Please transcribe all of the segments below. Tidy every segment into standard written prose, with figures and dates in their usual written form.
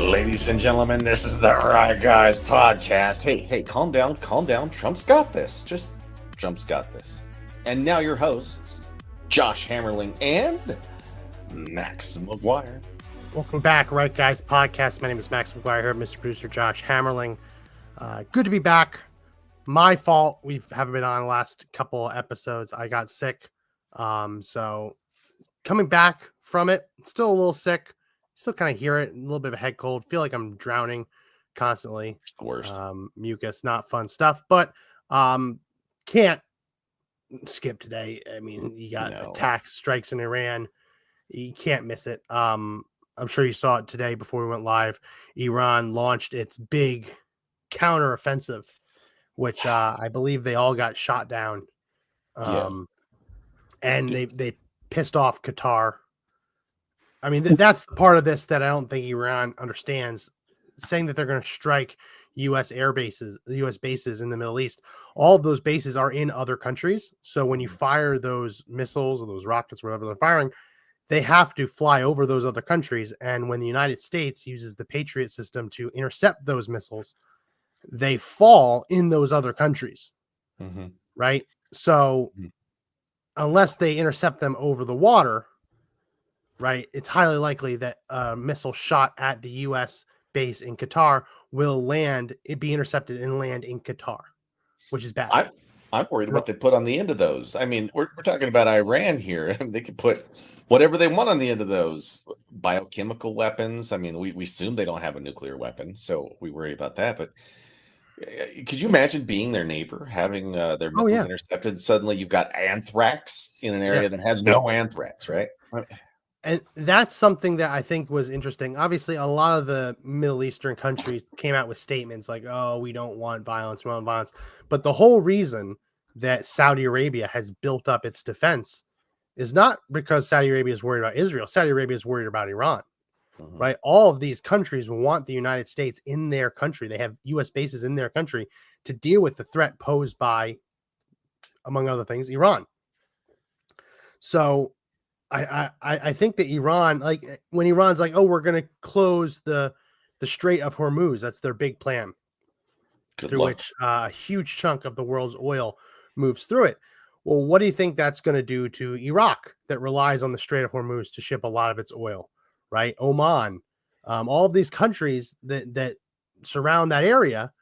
Ladies and gentlemen, this is the Right Guys podcast. Hey, calm down. Trump's got this. Trump's got this. And now your hosts, Josh Hammerling and Max McGuire. Welcome back, Right Guys podcast. My name is Max McGuire here, Mr. Producer Josh Hammerling. Good to be back. My fault. We haven't been on the last couple episodes. I got sick. So coming back from it, still a little sick. Still kind of hear it, a little bit of a head cold. Feel like I'm drowning constantly. It's the worst. Mucus, not fun stuff. But can't skip today. I mean, you got attacks, strikes in Iran. You can't miss it. I'm sure you saw it today before we went live. Iran launched its big counteroffensive, which I believe they all got shot down. And they pissed off Qatar. I mean, that's the part of this that I don't think Iran understands, saying that they're going to strike U.S. air bases, U.S. bases in the Middle East. All of those bases are in other countries. So when you fire those missiles or those rockets, whatever they're firing, they have to fly over those other countries. And when the United States uses the Patriot system to intercept those missiles, they fall in those other countries. Mm-hmm. Right? So unless they intercept them over the water, right, it's highly likely that a missile shot at the U.S. base in Qatar will be intercepted and land in Qatar, which is bad. I'm worried what they put on the end of those. I mean, we're talking about Iran here. They could put whatever they want on the end of those. Biochemical weapons. I mean, we assume they don't have a nuclear weapon, so we worry about that. But could you imagine being their neighbor, having their missiles intercepted? Suddenly you've got anthrax in an area that has no anthrax, right? And that's something that I think was interesting. Obviously, a lot of the Middle Eastern countries came out with statements like, oh, we don't want violence, we want violence. But the whole reason that Saudi Arabia has built up its defense is not because Saudi Arabia is worried about Israel. Saudi Arabia is worried about Iran, right? All of these countries want the United States in their country. They have U.S. bases in their country to deal with the threat posed by, among other things, Iran. So I think that Iran, like when Iran's like, oh, we're going to close the Strait of Hormuz. That's their big plan, through which a huge chunk of the world's oil moves through it. Well, what do you think that's going to do to Iraq that relies on the Strait of Hormuz to ship a lot of its oil, right? Oman, all of these countries that surround that area,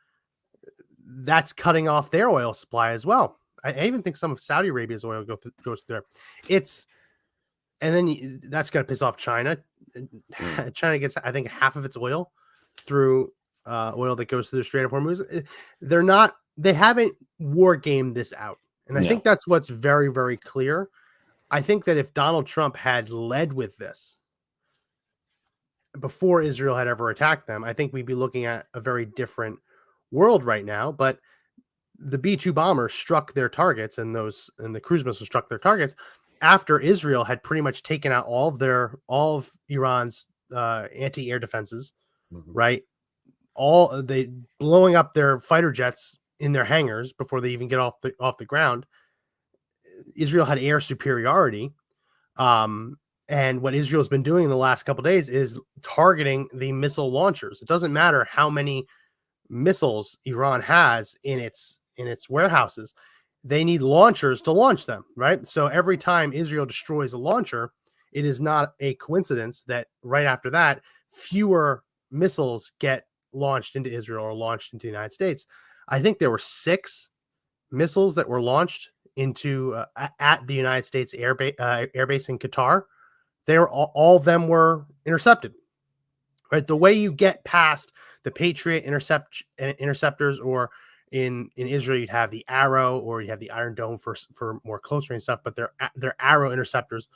that's cutting off their oil supply as well. I even think some of Saudi Arabia's oil goes through there. And then that's going to piss off China. China gets, I think, half of its oil through oil that goes through the Strait of Hormuz. They haven't war gamed this out. And I think that's what's very, very clear. I think that if Donald Trump had led with this before Israel had ever attacked them, I think we'd be looking at a very different world right now. But the B-2 bombers struck their targets, and the cruise missiles struck their targets after Israel had pretty much taken out all of Iran's anti-air defenses, right? They blowing up their fighter jets in their hangars before they even get off the ground. Israel had air superiority. And what Israel's been doing in the last couple of days is targeting the missile launchers. It doesn't matter how many missiles Iran has in its warehouses. They need launchers to launch them, right? So every time Israel destroys a launcher, it is not a coincidence that right after that, fewer missiles get launched into Israel or launched into the United States. I think there were 6 missiles that were launched into at the United States air base in Qatar. All of them were intercepted. Right, the way you get past the Patriot interceptors, or in Israel, you'd have the Arrow, or you have the Iron Dome for more close range stuff, but they're Arrow interceptors.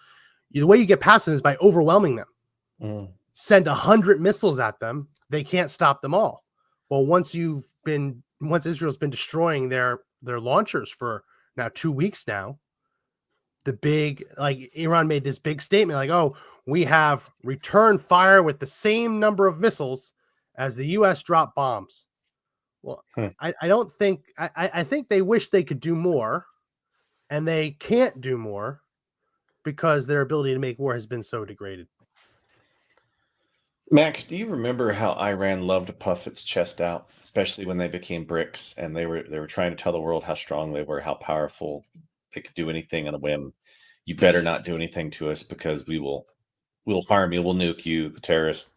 The way you get past them is by overwhelming them. Send 100 missiles at them, they can't stop them all. Well, once Israel's been destroying their launchers for now 2 weeks now, the big, like Iran made this big statement like, oh, we have returned fire with the same number of missiles as the US dropped bombs. Well, I don't think, I think they wish they could do more, and they can't do more because their ability to make war has been so degraded. Max, do you remember how Iran loved to puff its chest out, especially when they became BRICS and they were trying to tell the world how strong they were, how powerful they could do anything on a whim? You better not do anything to us because we'll harm you, we'll nuke you, the terrorists.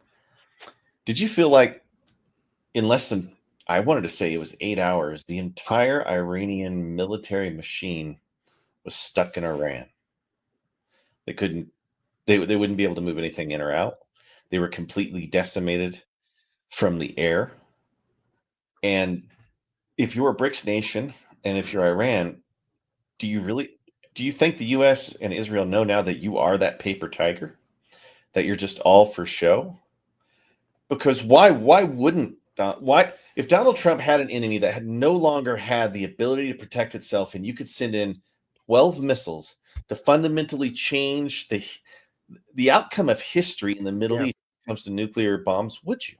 Did you feel like in less than, I wanted to say it was 8 hours, the entire Iranian military machine was stuck in Iran? They couldn't, they wouldn't be able to move anything in or out. They were completely decimated from the air. And if you're a BRICS nation and if you're Iran, do you think the US and Israel know now that you are that paper tiger? That you're just all for show? Because why wouldn't if Donald Trump had an enemy that had no longer had the ability to protect itself, and you could send in 12 missiles to fundamentally change the outcome of history in the Middle East when it comes to nuclear bombs, would you?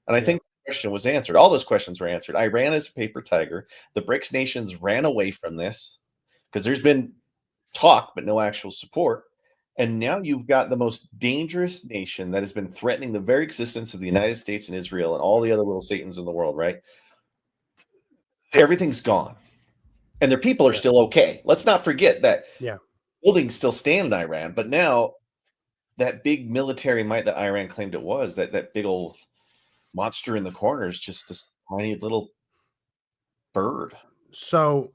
And I think the question was answered. All those questions were answered. Iran is a paper tiger. The BRICS nations ran away from this because there's been talk, but no actual support. And now you've got the most dangerous nation that has been threatening the very existence of the United States and Israel and all the other little Satans in the world, right? Everything's gone. And their people are still okay. Let's not forget that buildings still stand in Iran, but now that big military might that Iran claimed it was, that big old monster in the corner is just this tiny little bird. So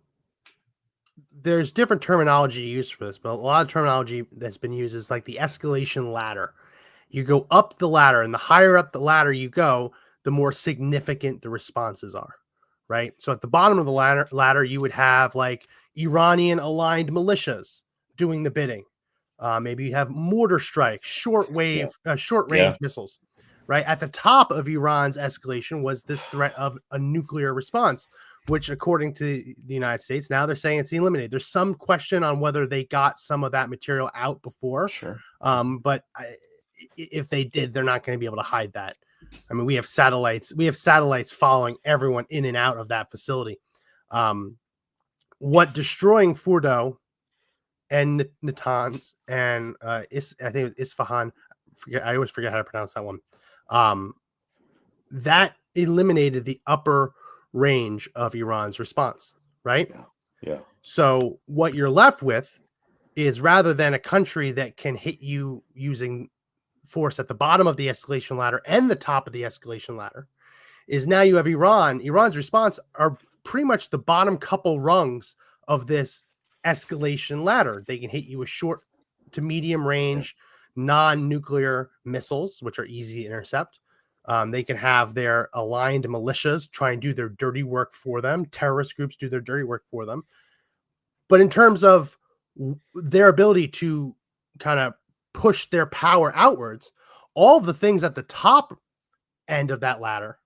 there's different terminology used for this, but a lot of terminology that's been used is like the escalation ladder. You go up the ladder, and the higher up the ladder you go, the more significant the responses are, right? So at the bottom of the ladder, you would have like Iranian aligned militias doing the bidding. Maybe you have mortar strikes, short range missiles, right? At the top of Iran's escalation was this threat of a nuclear response, which according to the United States, now they're saying it's eliminated. There's some question on whether they got some of that material out before. Sure. But if they did, they're not going to be able to hide that. I mean, we have satellites following everyone in and out of that facility. What destroying Fordo and Natanz and I think it was Isfahan. I always forget how to pronounce that one. That eliminated the upper range of Iran's response, right? Yeah. So what you're left with is, rather than a country that can hit you using force at the bottom of the escalation ladder and the top of the escalation ladder, is now you have Iran. Iran's response are pretty much the bottom couple rungs of this escalation ladder. They can hit you with short to medium range non-nuclear missiles, which are easy to intercept. They can have their aligned militias try and do their dirty work for them. Terrorist groups do their dirty work for them. But in terms of their ability to kind of push their power outwards, all the things at the top end of that ladder,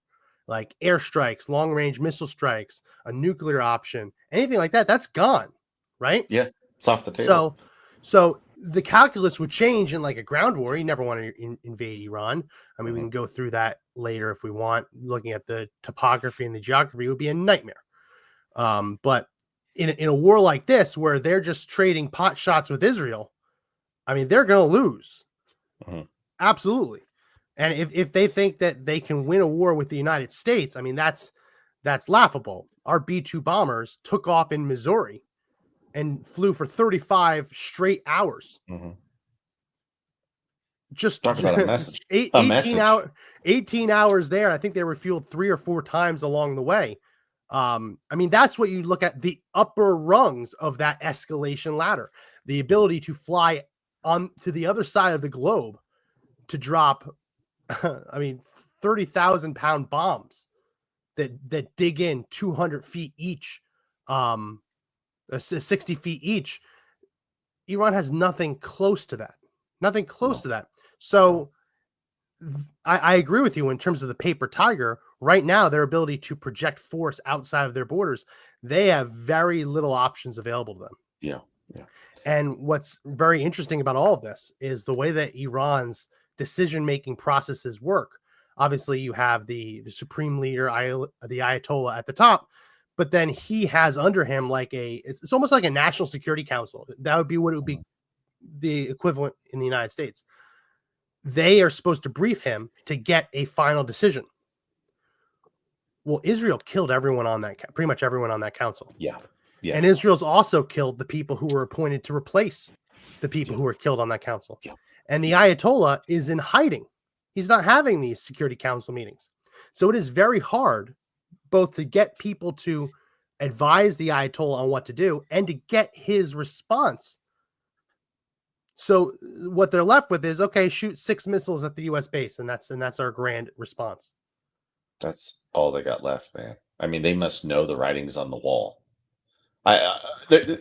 like airstrikes, long-range missile strikes, a nuclear option, anything like that, that's gone, right? Yeah, it's off the table. So the calculus would change in like a ground war. You never want to invade Iran. I mean, we can go through that later if we want. Looking at the topography and the geography would be a nightmare. But in a war like this, where they're just trading pot shots with Israel, I mean, they're going to lose. Absolutely. And if they think that they can win a war with the United States, I mean, that's laughable. Our B-2 bombers took off in Missouri and flew for 35 straight hours. Just talk about a message. 18 hours there. I think they refueled 3 or 4 times along the way. I mean, that's what you look at, the upper rungs of that escalation ladder, the ability to fly on to the other side of the globe to drop, I mean, 30,000 pound bombs that dig in 200 feet each, 60 feet each. Iran has nothing close to that. So I agree with you in terms of the paper tiger. Right now, their ability to project force outside of their borders, they have very little options available to them. Yeah. Yeah. And what's very interesting about all of this is the way that Iran's decision-making processes work. Obviously, you have the supreme leader, the Ayatollah at the top, but then he has under him like it's almost like a national security council. That would be what it would be the equivalent in the United States. They are supposed to brief him to get a final decision. Well, Israel killed everyone on that, pretty much everyone on that council. Yeah. Yeah. And Israel's also killed the people who were appointed to replace the people Yeah. who were killed on that council. Yeah. And the Ayatollah is in hiding. He's not having these Security Council meetings. So it is very hard both to get people to advise the Ayatollah on what to do and to get his response. So what they're left with is, okay, shoot 6 missiles at the US base, and that's our grand response. That's all they got left, man. I mean, they must know the writing's on the wall. The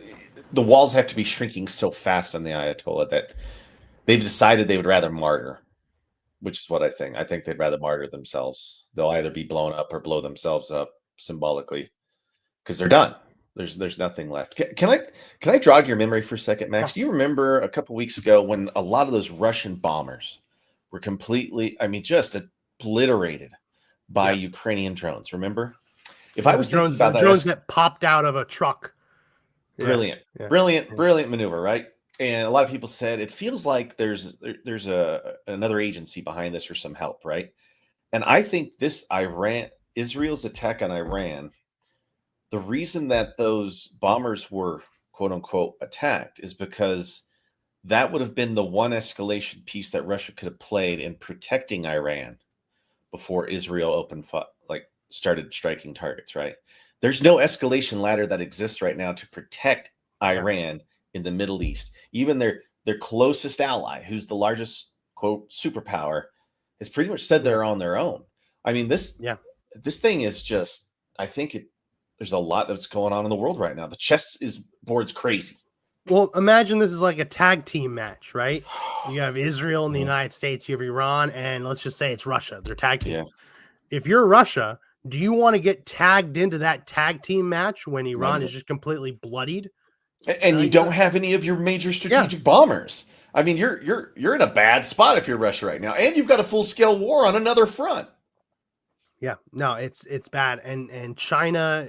walls have to be shrinking so fast on the Ayatollah that they've decided they would rather martyr, which is what I think. I think they'd rather martyr themselves. They'll either be blown up or blow themselves up symbolically because they're done. There's nothing left. Can I jog your memory for a second, Max? Do you remember a couple weeks ago when a lot of those Russian bombers were completely, I mean, just obliterated by Ukrainian drones? Remember? If I was drones, about that, drones that popped out of a truck. Brilliant, brilliant maneuver, right? And a lot of people said it feels like there's another agency behind this or some help, right? And I think Israel's attack on Iran, the reason that those bombers were quote unquote attacked is because that would have been the one escalation piece that Russia could have played in protecting Iran before Israel started striking targets, right? There's no escalation ladder that exists right now to protect Iran in the Middle East. Even their closest ally, who's the largest quote superpower, has pretty much said they're on their own. I mean, this thing is just, I think there's a lot that's going on in the world right now. The chess board's crazy. Well, imagine this is like a tag team match, right? You have Israel and the United States, you have Iran, and let's just say it's Russia. They're tag team. Yeah. If you're Russia, do you want to get tagged into that tag team match when Iran is just completely bloodied? And you don't have any of your major strategic bombers. I mean, you're in a bad spot if you're Russia right now, and you've got a full-scale war on another front. Yeah, no, it's bad. And China,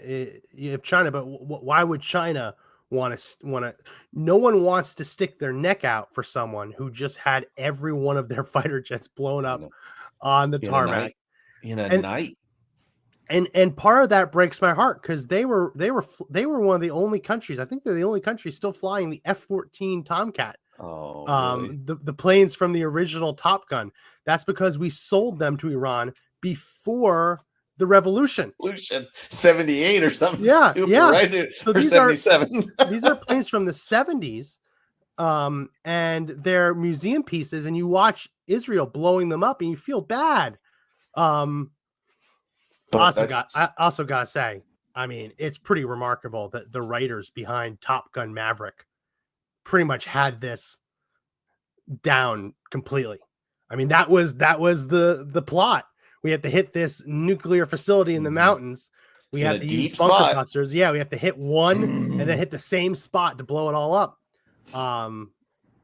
you have China, but why would China want to? No one wants to stick their neck out for someone who just had every one of their fighter jets blown up on the tarmac in a night. And part of that breaks my heart because they were one of the only countries. I think they're the only country still flying the F-14 Tomcat. Oh, really? The planes from the original Top Gun. That's because we sold them to Iran before the revolution. 78 or something. Yeah, stupid, yeah. Right, dude? So or 77. These are planes from the 70s, and they're museum pieces. And you watch Israel blowing them up, and you feel bad. I also gotta say, I mean, it's pretty remarkable that the writers behind Top Gun Maverick pretty much had this down completely. I mean, that was the plot. We have to hit this nuclear facility in the mountains. We have to use bunker busters. Yeah, we have to hit one and then hit the same spot to blow it all up.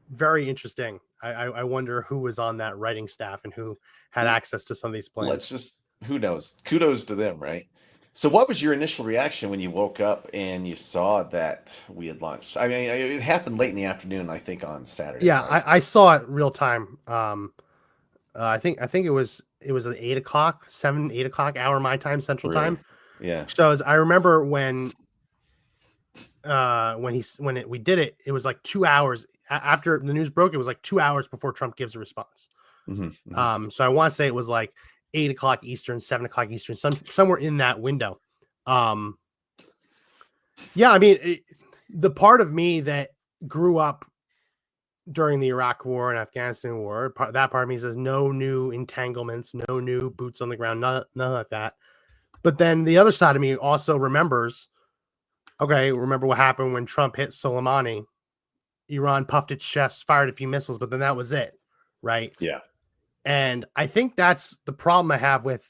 Very interesting. I wonder who was on that writing staff and who had access to some of these plans. Who knows? Kudos to them, right? So what was your initial reaction when you woke up and you saw that we had launched? I mean, it happened late in the afternoon, I think, on Saturday. Yeah, right? I saw it real time. I think it was at 8 o'clock, 8 o'clock hour my time, Central Time. Yeah. So I remember when we did it, it was like 2 hours after the news broke. It was like 2 hours before Trump gives a response. Mm-hmm. So I want to say it was like 8 o'clock Eastern, 7 o'clock Eastern, somewhere in that window. Yeah, I mean, the part of me that grew up during the Iraq War and Afghanistan War, that part of me says no new entanglements, no new boots on the ground, none like that. But then the other side of me also remembers, remember what happened when Trump hit Soleimani? Iran puffed its chest, fired a few missiles, but then that was it, right? Yeah. And I think that's the problem I have with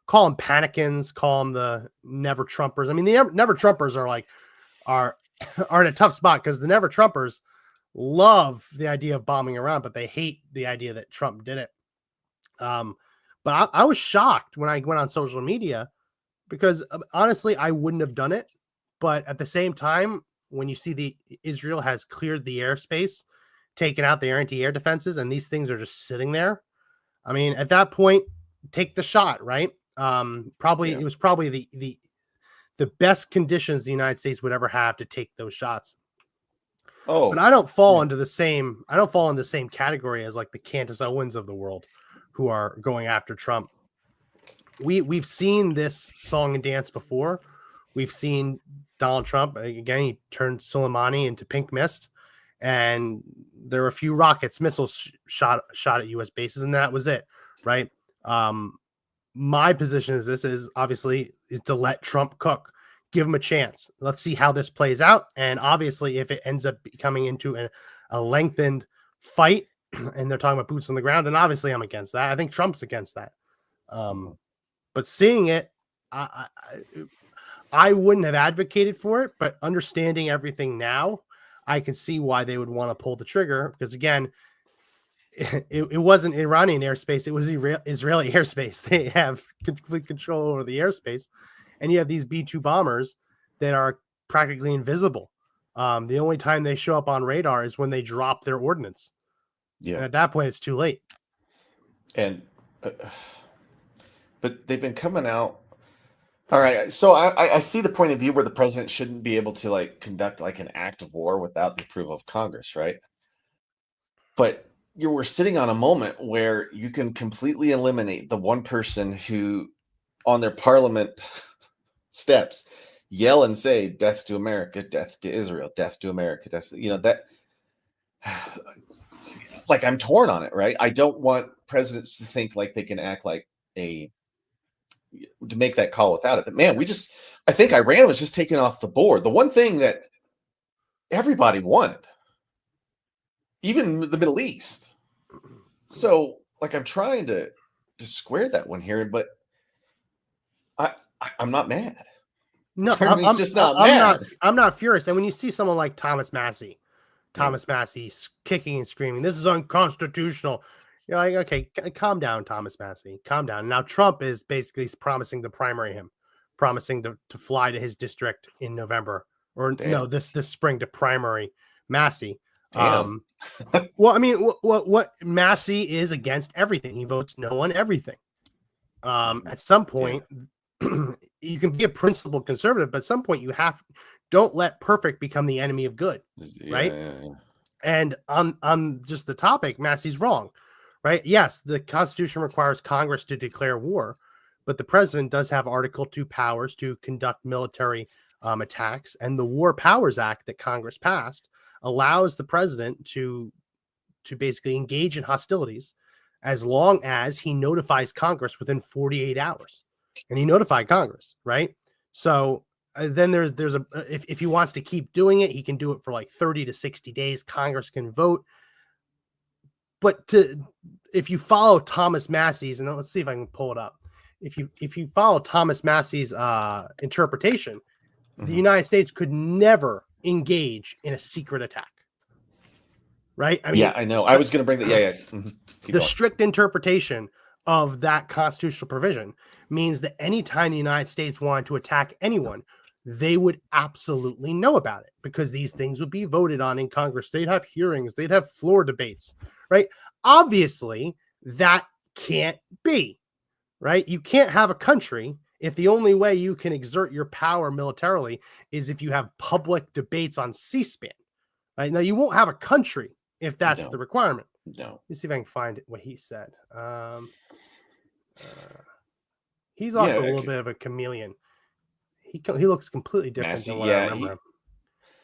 call them panicans, call them the never Trumpers. I mean, the never Trumpers are are in a tough spot because the Never Trumpers love the idea of bombing Iran, but they hate the idea that Trump did it. But I was shocked when I went on social media because honestly, I wouldn't have done it. But at the same time, when you see the Israel has cleared the airspace, taken out the anti-air defenses, and these things are just sitting there, I mean, at that point, take the shot, right? Probably Yeah. it was probably the best conditions the United States would ever have to take those shots. Oh, But I don't fall yeah. into the same. I don't fall in the same category as like the Candace Owens of the world, who are going after Trump. We've seen this song and dance before. We've seen Donald Trump again. He turned Soleimani into pink mist, and there were a few rockets, missiles shot at U.S. bases, and that was it, right? My position is obviously to let Trump cook, give him a chance. Let's see how this plays out, and obviously, if it ends up coming into a lengthened fight, and they're talking about boots on the ground, then obviously I'm against that. I think Trump's against that. But seeing it, I wouldn't have advocated for it, but understanding everything now, I can see why they would want to pull the trigger because again, it wasn't Iranian airspace; it was Israeli airspace. They have complete control over the airspace, and you have these B-2 bombers that are practically invisible. The only time they show up on radar is when they drop their ordnance. Yeah. And at that point, it's too late. And but they've been coming out. All right, so I see the point of view where the president shouldn't be able to like conduct like an act of war without the approval of Congress, right? But we're sitting on a moment where you can completely eliminate the one person who, on their parliament steps, yell and say "Death to America, death to Israel, death to America." Death to, that. Like I'm torn on it, right? I don't want presidents to think like they can act like to make that call without it. But man, I think Iran was just taken off the board. The one thing that everybody wanted, even the Middle East. So like I'm trying to square that one here, but I'm not mad. No, I'm just not mad. I'm not furious. And when you see someone like Thomas Massey kicking and screaming, "This is unconstitutional," you're like, okay, calm down, Thomas Massey, calm down. Now Trump is basically promising to primary him, promising to fly to his district in November or no, this spring to primary Massey. Damn. Well, I mean, what Massey is against everything. He votes no on everything. At some point, you can be a principled conservative, but at some point don't let perfect become the enemy of good, right? Yeah. And on just the topic, Massey's wrong, right? Yes, the Constitution requires Congress to declare war, but the president does have Article 2 powers to conduct military attacks, and the War Powers Act that Congress passed allows the president to basically engage in hostilities as long as he notifies Congress within 48 hours. And he notified Congress, right? So then there's if he wants to keep doing it, he can do it for like 30 to 60 days. Congress can vote. But if you follow Thomas Massey's, and let's see if I can pull it up. If you follow Thomas Massey's interpretation, the United States could never engage in a secret attack. Right? I mean, I know. I was going to bring that. Yeah. Mm-hmm. The strict interpretation of that constitutional provision means that anytime the United States wanted to attack anyone, they would absolutely know about it because these things would be voted on in Congress. They'd have hearings, they'd have floor debates, right? Obviously, that can't be, right? You can't have a country if the only way you can exert your power militarily is if you have public debates on C-SPAN, right? Now, you won't have a country if that's the requirement. No. Let's see if I can find what he said. He's also a little bit of a chameleon. He looks completely different than what I remember him.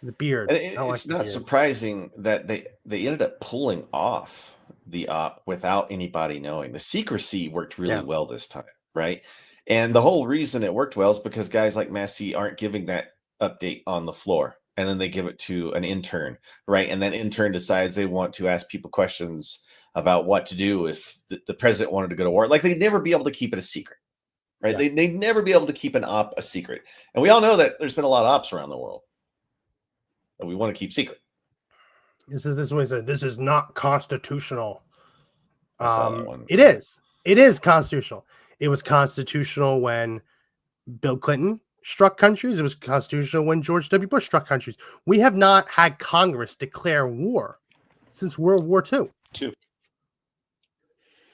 The beard. It's not surprising that they ended up pulling off the op without anybody knowing. The secrecy worked really well this time, right? And the whole reason it worked well is because guys like Massey aren't giving that update on the floor. And then they give it to an intern, right? And then intern decides they want to ask people questions about what to do if the president wanted to go to war. Like they'd never be able to keep it a secret, right? They'd never be able to keep an op a secret. And we all know that there's been a lot of ops around the world. that we want to keep secret. This is what he said. This is not constitutional. I saw that one. It is. It is constitutional. It was constitutional when Bill Clinton struck countries. It was constitutional when George W. Bush struck countries. We have not had Congress declare war since World War II. Two.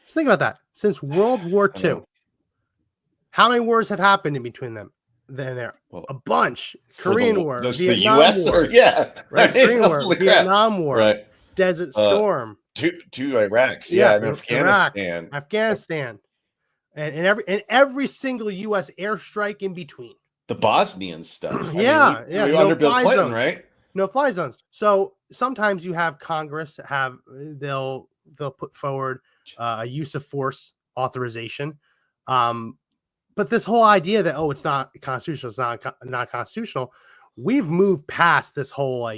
Just think about that. Since World War II, how many wars have happened in between them? There, a bunch. Korean War, Vietnam War, yeah, right. Korean War, Vietnam War, right. Desert Storm, two Iraqs, and Afghanistan, Afghanistan, and every single U.S. airstrike in between. The Bosnian stuff, we under Bill Clinton, zones. right? No fly zones. So sometimes you have Congress they'll put forward a use of force authorization. But this whole idea that, it's not constitutional, it's not constitutional, we've moved past this whole,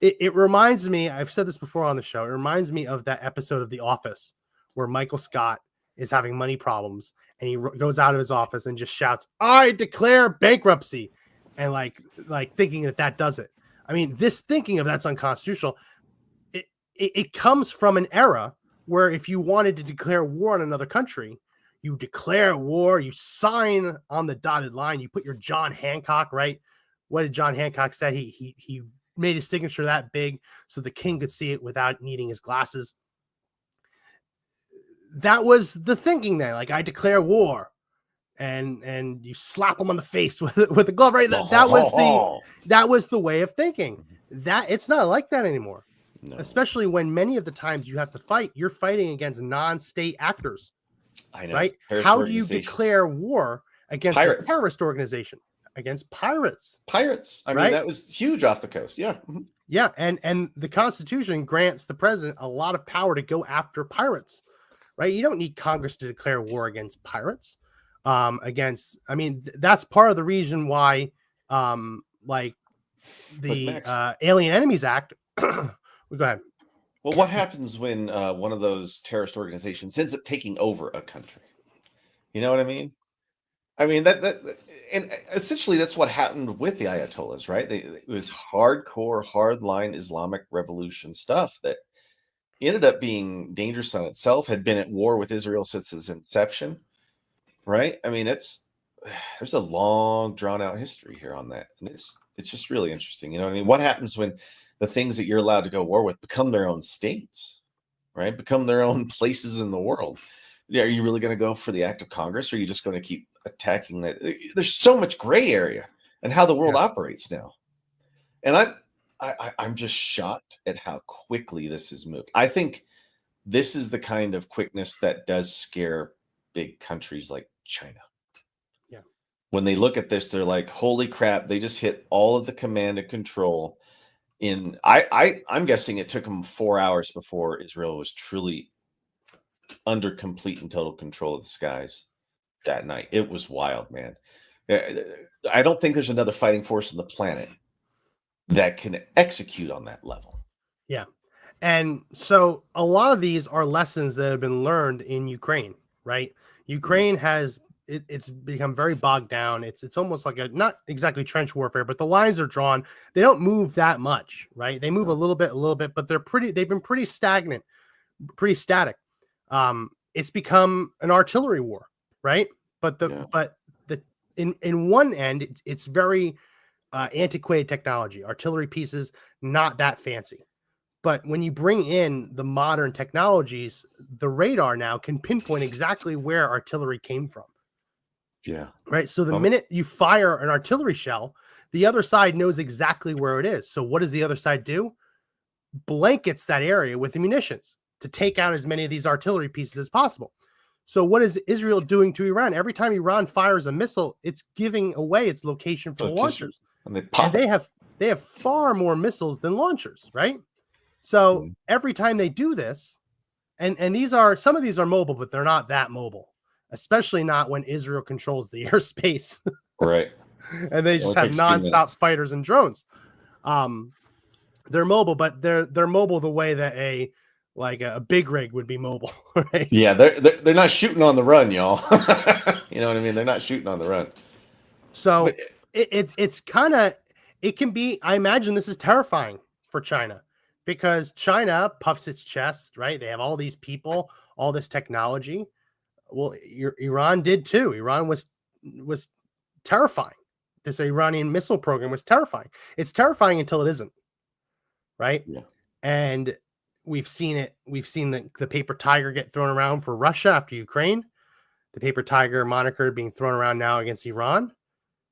it reminds me, I've said this before on the show, it reminds me of that episode of The Office where Michael Scott is having money problems and he goes out of his office and just shouts, "I declare bankruptcy," and like thinking that does it. I mean, this thinking of that's unconstitutional, it comes from an era where if you wanted to declare war on another country, you declare war, you sign on the dotted line, you put your John Hancock, right? What did John Hancock say? He made his signature that big so the king could see it without needing his glasses. That was the thinking there. Like, I declare war, and you slap him on the face with a glove, right? That was the way of thinking. That it's not like that anymore. No. Especially when many of the times you have to fight, you're fighting against non-state actors. I know. Right? How do you declare war against a terrorist organization? Against pirates. I mean, that was huge off the coast. Yeah. Mm-hmm. Yeah. And the Constitution grants the president a lot of power to go after pirates, right? You don't need Congress to declare war against pirates. That's part of the reason why, the Alien Enemies Act. Go ahead. Well, what happens when one of those terrorist organizations ends up taking over a country? You know what I mean? I mean, and essentially that's what happened with the Ayatollahs, right? It was hardcore, hardline Islamic revolution stuff that ended up being dangerous on itself, had been at war with Israel since its inception, right? I mean, there's a long, drawn-out history here on that, and it's just really interesting. You know what I mean? What happens when the things that you're allowed to go war with become their own states, right? Become their own places in the world. Yeah, are you really going to go for the act of Congress, or are you just going to keep attacking that? There's so much gray area and how the world operates now. And I'm just shocked at how quickly this has moved. I think this is the kind of quickness that does scare big countries like China. Yeah. When they look at this, they're like, holy crap, they just hit all of the command and control. I'm guessing it took them 4 hours before Israel was truly under complete and total control of the skies that night. It was wild, man. I don't think there's another fighting force on the planet that can execute on that level. Yeah. And so a lot of these are lessons that have been learned in Ukraine, right? Ukraine has it's become very bogged down. It's almost like not exactly trench warfare, but the lines are drawn. They don't move that much, right? They move a little bit, but they've been pretty stagnant, pretty static. It's become an artillery war, right? But in one end, it's very antiquated technology. Artillery pieces, not that fancy. But when you bring in the modern technologies, the radar now can pinpoint exactly where artillery came from. Yeah. Right. So the minute you fire an artillery shell, the other side knows exactly where it is. So what does the other side do? Blankets that area with munitions to take out as many of these artillery pieces as possible. So what is Israel doing to Iran? Every time Iran fires a missile, it's giving away its location for the launchers. And they have far more missiles than launchers, right? So every time they do this, and some of these are mobile, but they're not that mobile, especially not when Israel controls the airspace. Right. And they just have nonstop fighters and drones. They're mobile, but they're mobile the way that a big rig would be mobile, right? Yeah, they're not shooting on the run, y'all. You know what I mean? They're not shooting on the run. So it's kind of it can be, I imagine this is terrifying for China because China puffs its chest, right? They have all these people, all this technology. Well, Iran did too. Iran was terrifying. This Iranian missile program was terrifying. It's terrifying until it isn't, right? Yeah. And we've seen it. We've seen the paper tiger get thrown around for Russia after Ukraine. The paper tiger moniker being thrown around now against Iran.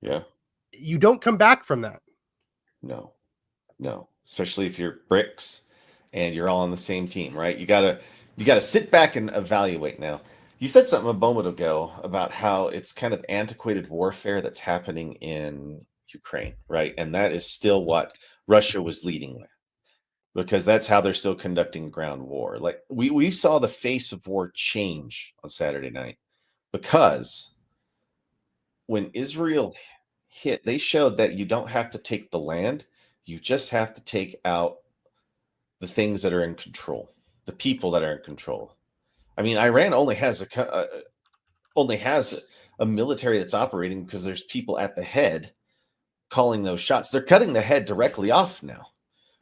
Yeah. You don't come back from that. No. Especially if you're BRICS and you're all on the same team, right? You gotta sit back and evaluate now. You said something a moment ago about how it's kind of antiquated warfare that's happening in Ukraine, right? And that is still what Russia was leading with, because that's how they're still conducting ground war. Like we saw the face of war change on Saturday night, because when Israel hit, they showed that you don't have to take the land, you just have to take out the things that are in control, the people that are in control. I mean, Iran only has a military that's operating because there's people at the head calling those shots. They're cutting the head directly off now.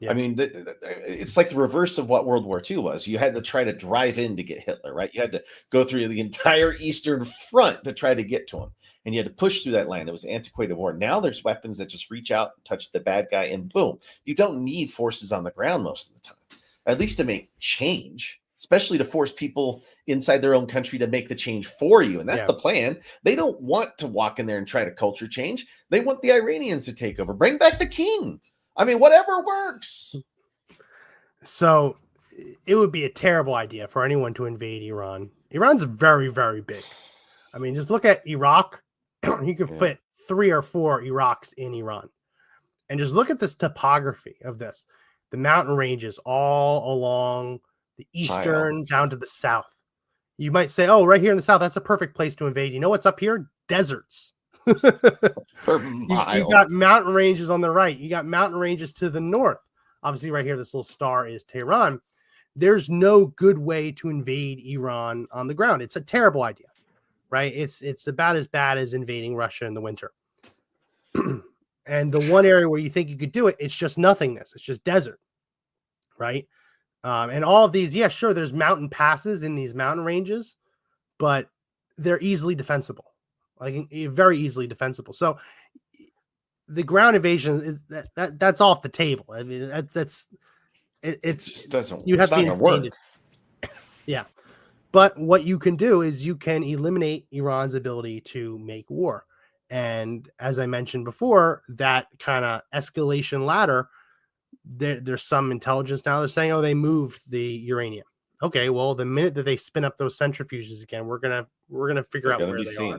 Yeah. I mean, it's like the reverse of what World War II was. You had to try to drive in to get Hitler, right? You had to go through the entire Eastern Front to try to get to him. And you had to push through that land. It was an antiquated war. Now there's weapons that just reach out, touch the bad guy, and boom. You don't need forces on the ground most of the time, at least to make change, especially to force people inside their own country to make the change for you. And that's the plan. They don't want to walk in there and try to culture change. They want the Iranians to take over. Bring back the king. I mean, whatever works. So it would be a terrible idea for anyone to invade Iran. Iran's very, very big. I mean, just look at Iraq. You can fit 3 or 4 Iraqs in Iran. And just look at this topography of this. The mountain ranges all along the eastern down to the south. You might say, oh, right here in the south, that's a perfect place to invade. You know what's up here? Deserts. For miles. You got mountain ranges on the right. You got mountain ranges to the north. Obviously, right here, this little star is Tehran. There's no good way to invade Iran on the ground. It's a terrible idea, right? It's about as bad as invading Russia in the winter. And the one area where you think you could do it, it's just nothingness. It's just desert, right? And all of these, yeah, sure, there's mountain passes in these mountain ranges, but they're easily defensible, like very easily defensible. So the ground invasion is that's off the table. I mean, it just doesn't. You have to be work. Yeah, but what you can do is you can eliminate Iran's ability to make war. And as I mentioned before, that kind of escalation ladder, there's some intelligence now. They're saying, oh, they moved the uranium. Okay, well, the minute that they spin up those centrifuges again, we're gonna figure out where they are,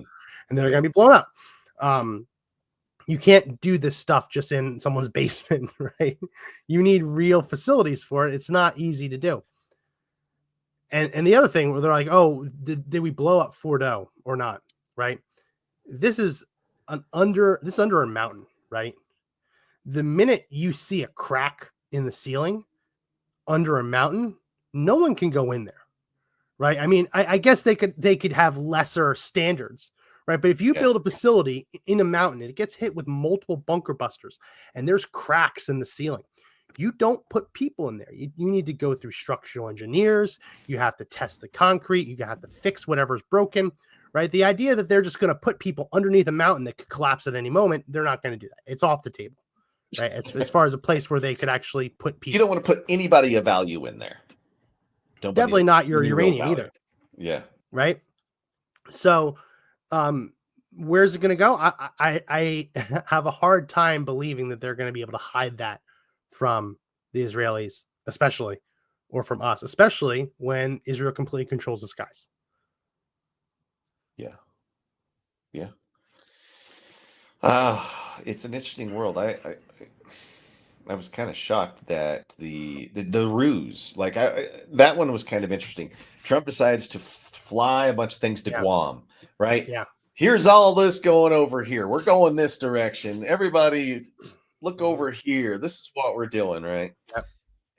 and they're gonna be blown up. You can't do this stuff just in someone's basement, right? You need real facilities for it. It's not easy to do. And the other thing where they're like, oh, did we blow up Fordo or not? Right? This is under a mountain, right? The minute you see a crack in the ceiling under a mountain, no one can go in there, right? I mean, I guess they could have lesser standards, right? But if you build a facility in a mountain and it gets hit with multiple bunker busters and there's cracks in the ceiling, you don't put people in there. You need to go through structural engineers. You have to test the concrete. You have to fix whatever's broken, right? The idea that they're just going to put people underneath a mountain that could collapse at any moment, they're not going to do that. It's off the table, right? As far as a place where they could actually put people. You don't want to put anybody of value in there. Definitely not your uranium either. Yeah. Right. So, where's it going to go? I have a hard time believing that they're going to be able to hide that from the Israelis, especially, or from us, especially when Israel completely controls the skies. Yeah. Yeah. It's an interesting world. I was kind of shocked that the ruse, like that one was kind of interesting. Trump decides to fly a bunch of things to Guam, right? Yeah. Here's all this going over here. We're going this direction. Everybody look over here. This is what we're doing, right? Yep.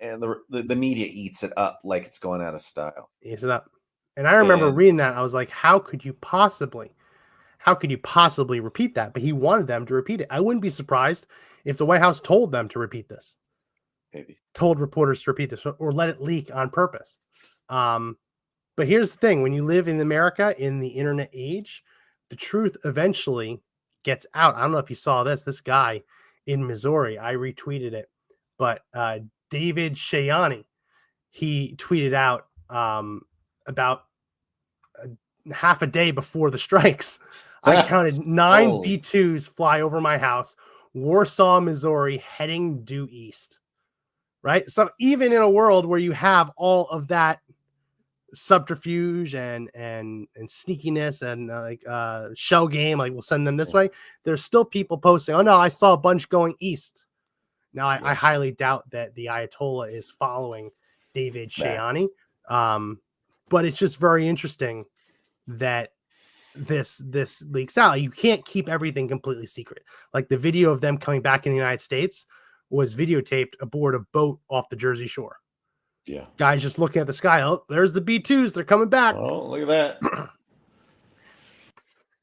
And the media eats it up like it's going out of style. Eats it up. And I remember reading that. I was like, how could you possibly how could you possibly repeat that? But he wanted them to repeat it. I wouldn't be surprised if the White House told them to repeat this, Maybe. told reporters to repeat this, or let it leak on purpose. But here's the thing: when you live in America in the internet age, the truth eventually gets out. I don't know if you saw this. This guy in Missouri, I retweeted it, but David Shayani, he tweeted out about half a day before the strikes. I counted 9 Holy. B-2s fly over my house, Warsaw, Missouri, heading due east. Right? So even in a world where you have all of that subterfuge and sneakiness and shell game, like we'll send them this way, there's still people posting, oh no, I saw a bunch going east. Now I highly doubt that the Ayatollah is following David Shayani, but it's just very interesting that this leaks out. You can't keep everything completely secret. Like the video of them coming back in the United States was videotaped aboard a boat off the Jersey Shore. Yeah. Guys just looking at the sky. Oh, there's the B-2s. They're coming back. Oh, look at that.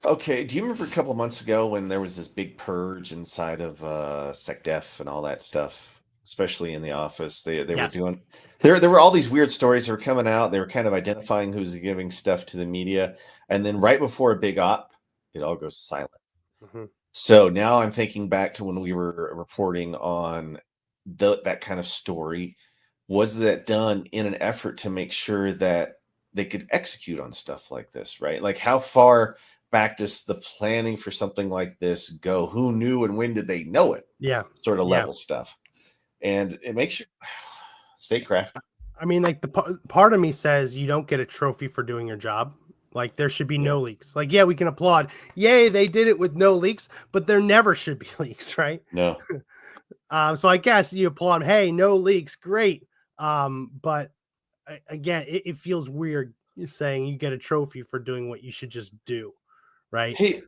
Okay. Do you remember a couple of months ago when there was this big purge inside of SecDef and all that stuff, especially in the office? They were doing there were all these weird stories that were coming out. They were kind of identifying who's giving stuff to the media. And then right before a big op, it all goes silent. Mm-hmm. So now I'm thinking back to when we were reporting on that kind of story. Was that done in an effort to make sure that they could execute on stuff like this, right? Like how far back does the planning for something like this go? Who knew and when did they know it? Yeah. Sort of level stuff. And it makes you statecraft. I mean, like the part of me says you don't get a trophy for doing your job. Like there should be no leaks. Like, yeah, we can applaud. Yay, they did it with no leaks, but there never should be leaks, right? No. So I guess you applaud, hey, no leaks, great. But again, it feels weird saying you get a trophy for doing what you should just do, right? Hey,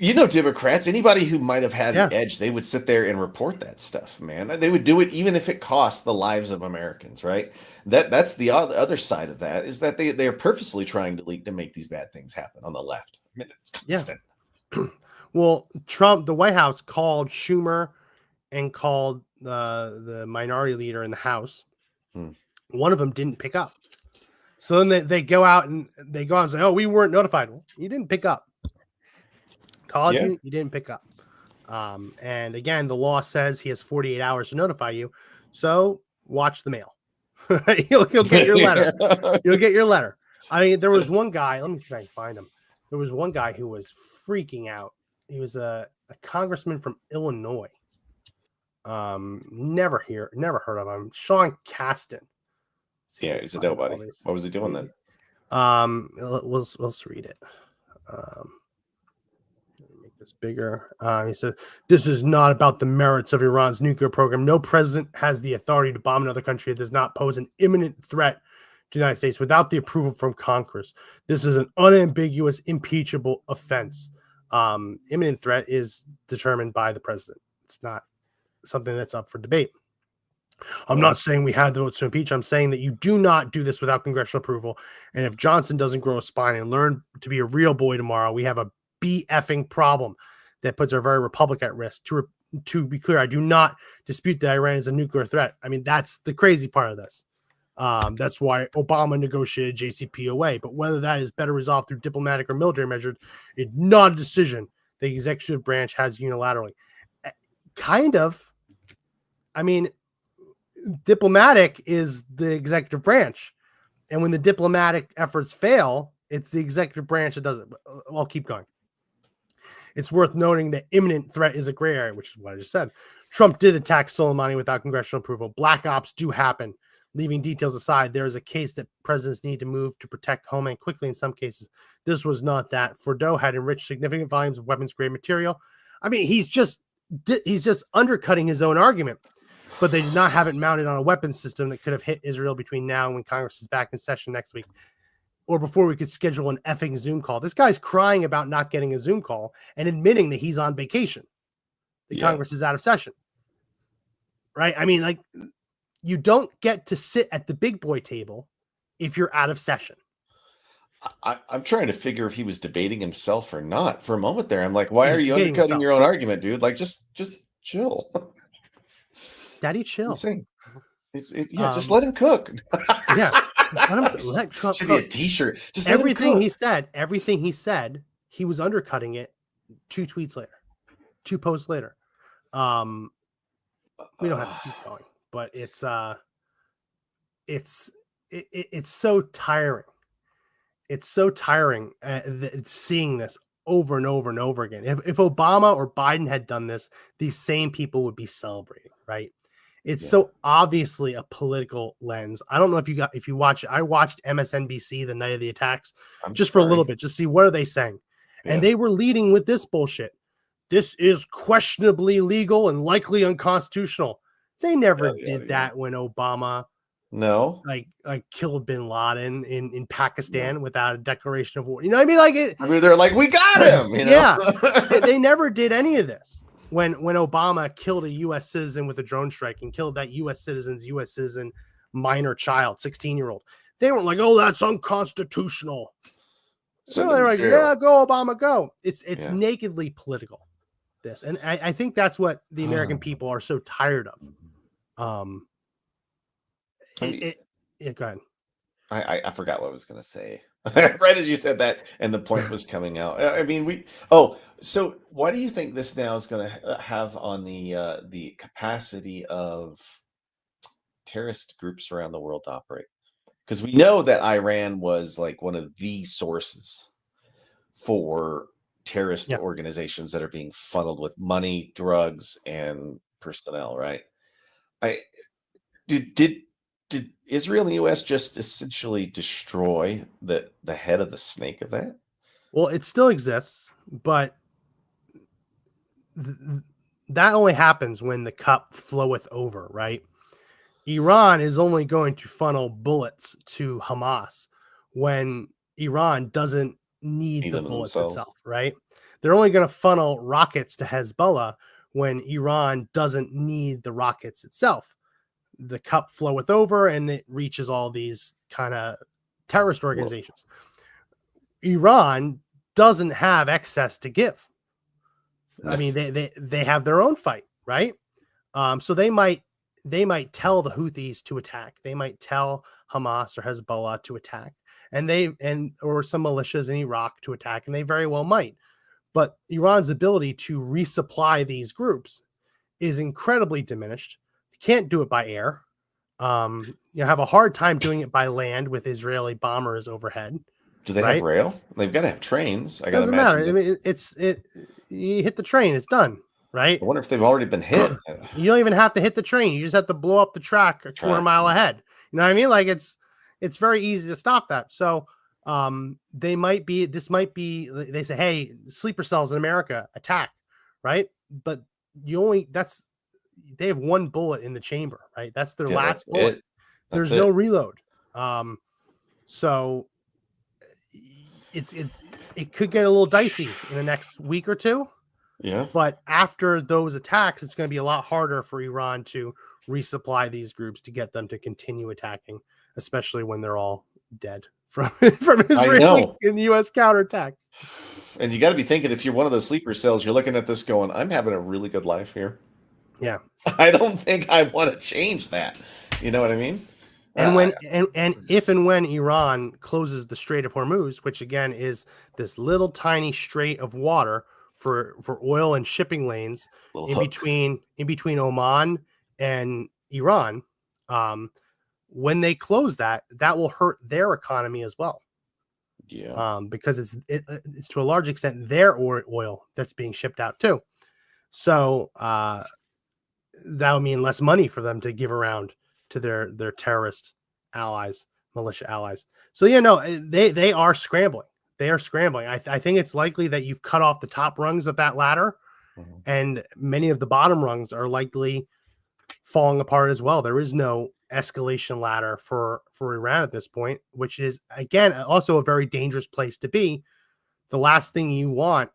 Democrats, anybody who might have had an edge, they would sit there and report that stuff, man. They would do it even if it costs the lives of Americans, right? That's the other side of that, is that they are purposely trying to leak to make these bad things happen on the left. I mean, it's constant. Well, the White House called Schumer and called the minority leader in the House. One of them didn't pick up. So then they go out and say, oh, we weren't notified. Well, you didn't pick up. Called you didn't pick up. And again, the law says he has 48 hours to notify you. So watch the mail. You'll get your letter. You'll get your letter. I mean, there was one guy, let me see if I can find him. There was one guy who was freaking out. He was a congressman from Illinois. Never heard of him. Sean Casten. Yeah, he's a nobody. What was he doing then? Let's read it. Make this bigger. He said, "This is not about the merits of Iran's nuclear program. No president has the authority to bomb another country that does not pose an imminent threat to the United States without the approval from Congress. This is an unambiguous, impeachable offense. Imminent threat is determined by the president. It's not something that's up for debate. I'm not saying we had the votes to impeach. I'm saying that you do not do this without congressional approval. And if Johnson doesn't grow a spine and learn to be a real boy tomorrow, we have a BFing problem that puts our very republic at risk. To be clear, I do not dispute that Iran is a nuclear threat. I mean, that's the crazy part of this. That's why Obama negotiated JCPOA. But whether that is better resolved through diplomatic or military measures, it's not a decision the executive branch has unilaterally. Kind of. I mean, diplomatic is the executive branch. And when the diplomatic efforts fail, it's the executive branch that does it. But I'll keep going. It's worth noting that imminent threat is a gray area, which is what I just said. Trump did attack Soleimani without congressional approval. Black ops do happen. Leaving details aside, there is a case that presidents need to move to protect homeland quickly in some cases. This was not that. Fordo had enriched significant volumes of weapons-grade material. I mean, he's just undercutting his own argument. But they did not have it mounted on a weapons system that could have hit Israel between now and when Congress is back in session next week, or before we could schedule an effing Zoom call. This guy's crying about not getting a Zoom call and admitting that he's on vacation. The Congress is out of session. Right? I mean, like, you don't get to sit at the big boy table if you're out of session. I'm trying to figure if he was debating himself or not. For a moment there, I'm like, why are He's you debating undercutting himself. your own argument, dude? Like, just chill. Daddy, chill. Insane. Yeah, just Um, let him cook. yeah, just let Trump Should be a cook. T-shirt. Just let him Everything he cook. said, he was undercutting it 2 tweets later, 2 posts later. We don't have to keep going, but it's so tiring. It's so tiring seeing this over and over and over again. If Obama or Biden had done this, these same people would be celebrating, right? It's Yeah. so obviously a political lens. I don't know if you watch it. I watched MSNBC the night of the attacks I'm just for a sorry. little bit, just see what are they saying. Yeah. And they were leading with this bullshit. This is questionably legal and likely unconstitutional. They never did that when Obama No. like killed bin Laden in Pakistan without a declaration of war. You know what I mean? Like it, I mean, they're like, we got him. You know? Yeah. they never did any of this. When Obama killed a U.S. citizen with a drone strike and killed that U.S. citizen minor child, 16-year-old, they weren't like, oh, that's unconstitutional. So they're like, yeah, go Obama, go. It's nakedly political. This, and I think that's what the American people are so tired of. Go ahead. I forgot what I was going to say. Right as you said that, and the point was coming out. I mean, so what do you think this now is going to have on the capacity of terrorist groups around the world to operate? Because we know that Iran was like one of the sources for terrorist organizations that are being funneled with money, drugs, and personnel, right? Did Israel and the U.S. just essentially destroy the head of the snake of that? Well, it still exists, but that only happens when the cup floweth over, right? Iran is only going to funnel bullets to Hamas when Iran doesn't need the bullets itself, right? They're only going to funnel rockets to Hezbollah when Iran doesn't need the rockets itself. The cup floweth over and it reaches all these kind of terrorist organizations. Iran doesn't have excess to give. I mean, they have their own fight, right? So they might tell the Houthis to attack. They might tell Hamas or Hezbollah to attack, or some militias in Iraq to attack, and they very well might. But Iran's ability to resupply these groups is incredibly diminished. They can't do it by air. You have a hard time doing it by land with Israeli bombers overhead. Do they have rail? They've got to have trains. I Doesn't matter. I mean, you hit the train, it's done, right? I wonder if they've already been hit. You don't even have to hit the train. You just have to blow up the track a quarter mile ahead. You know what I mean? Like it's very easy to stop that. So they say, hey, sleeper cells in America, attack, right? But they have one bullet in the chamber, right? That's their last bullet. There's no reload. So it could get a little dicey in the next week or two. Yeah. But after those attacks, it's going to be a lot harder for Iran to resupply these groups to get them to continue attacking, especially when they're all dead from Israeli and U.S. counterattacks. And you got to be thinking, if you're one of those sleeper cells, you're looking at this going, I'm having a really good life here. Yeah. I don't think I want to change that. You know what I mean? And if and when Iran closes the Strait of Hormuz, which again is this little tiny strait of water for oil and shipping lanes in between Oman and Iran, when they close that will hurt their economy as well. Yeah. Because it's to a large extent their oil that's being shipped out too. So that would mean less money for them to give around to their terrorist allies, militia allies. So they are scrambling. They are scrambling. I think it's likely that you've cut off the top rungs of that ladder, and many of the bottom rungs are likely falling apart as well. There is no escalation ladder for Iran at this point, which is again also a very dangerous place to be. The last thing you want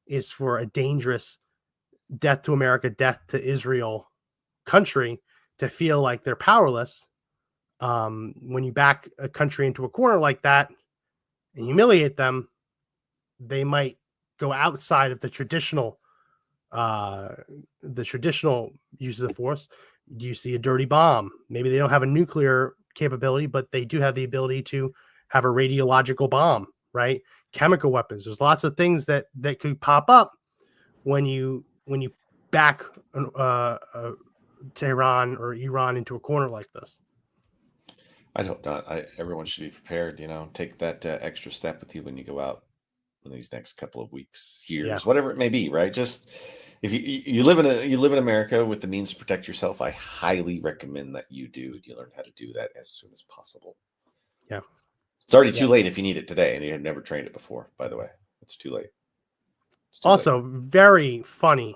is for a dangerous death to America, death to Israel country to feel like they're powerless. When you back a country into a corner like that, and humiliate them, they might go outside of the traditional uses of force. Do you see a dirty bomb? Maybe they don't have a nuclear capability, but they do have the ability to have a radiological bomb, right? Chemical weapons. There's lots of things that could pop up when you back Tehran or Iran into a corner like this. I hope not. Everyone should be prepared. Take that extra step with you when you go out in these next couple of weeks, years, whatever it may be. Right? Just if you live in America with the means to protect yourself, I highly recommend that you learn how to do that as soon as possible. Yeah, it's already too late if you need it today, and you have never trained it before. By the way, it's too late. Also, very funny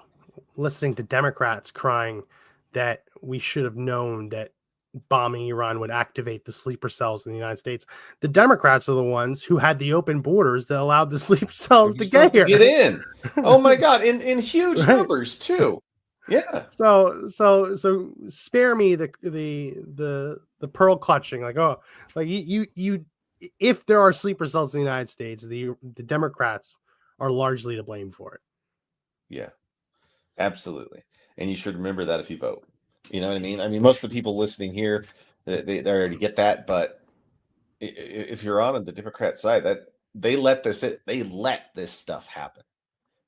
listening to Democrats crying that we should have known that bombing Iran would activate the sleeper cells in the United States. The Democrats are the ones who had the open borders that allowed the sleeper cells to get here. Get in. Oh my God, in huge numbers too. Yeah. So spare me the pearl clutching. You if there are sleeper cells in the United States, the Democrats are largely to blame for it. Yeah, absolutely. And you should remember that if you vote. You know what I mean? I mean, most of the people listening here, they already get that. But if you're on the Democrat side, that they let this stuff happen.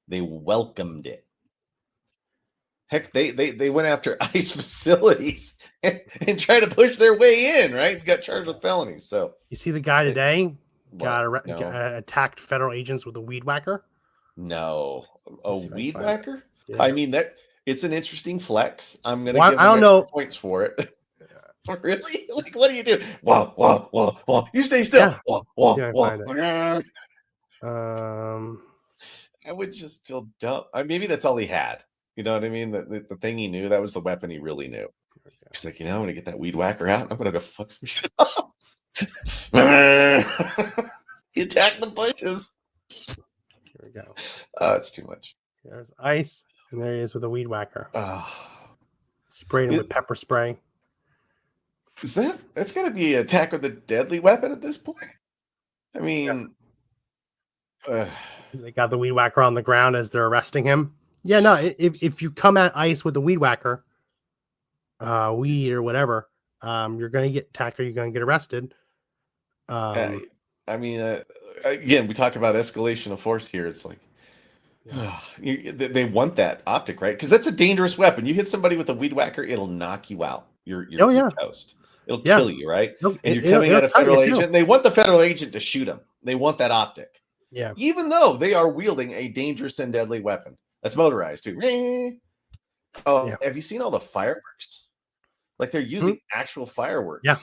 They welcomed it. Heck, they went after ICE facilities and tried to push their way in. Right? Got charged with felonies. So you see the guy today got attacked federal agents with a weed whacker. No, a weed whacker. Yeah. I mean that. It's an interesting flex. I'm going to give him points for it. Really? Like, what do you do? Whoa. You stay still. Yeah. Whoa. I would just feel dumb. Maybe that's all he had. You know what I mean? The thing he knew, that was the weapon he really knew. He's like, I'm going to get that weed whacker out. I'm going to go fuck some shit up. He attacked the bushes. Here we go. It's too much. There's ICE. And there he is with a weed whacker. Sprayed him with pepper spray. That's got to be an attack with a deadly weapon at this point? I mean... They got the weed whacker on the ground as they're arresting him. Yeah, no, if you come at ICE with a weed whacker, weed or whatever, you're going to get attacked or you're going to get arrested. I mean, again, we talk about escalation of force here. It's like, they want that optic, right? Because that's a dangerous weapon. You hit somebody with a weed whacker, it'll knock you out. You're toast. It'll kill you, right? And you're coming at a federal agent. And they want the federal agent to shoot him. They want that optic. Yeah. Even though they are wielding a dangerous and deadly weapon that's motorized too. Have you seen all the fireworks? Like they're using actual fireworks. Yeah.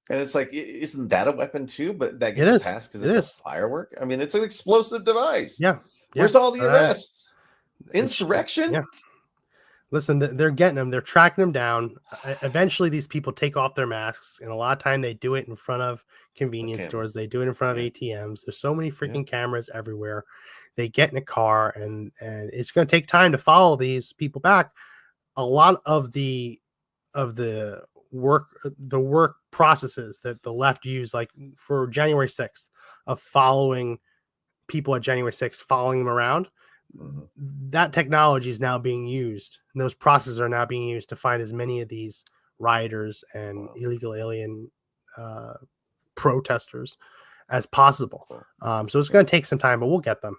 And it's like, isn't that a weapon too? But that gets passed because it's a firework. I mean, it's an explosive device. Yeah. Where's all the arrests? Insurrection? Yeah. Listen, they're getting them. They're tracking them down. Eventually, these people take off their masks, and a lot of time they do it in front of convenience stores. They do it in front of ATMs. There's so many freaking cameras everywhere. They get in a car, and it's going to take time to follow these people back. A lot of the work processes that the left use, like for January 6th, of following people at January 6th, following them around, that technology is now being used. And those processes are now being used to find as many of these rioters and illegal alien protesters as possible. So it's going to take some time, but we'll get them.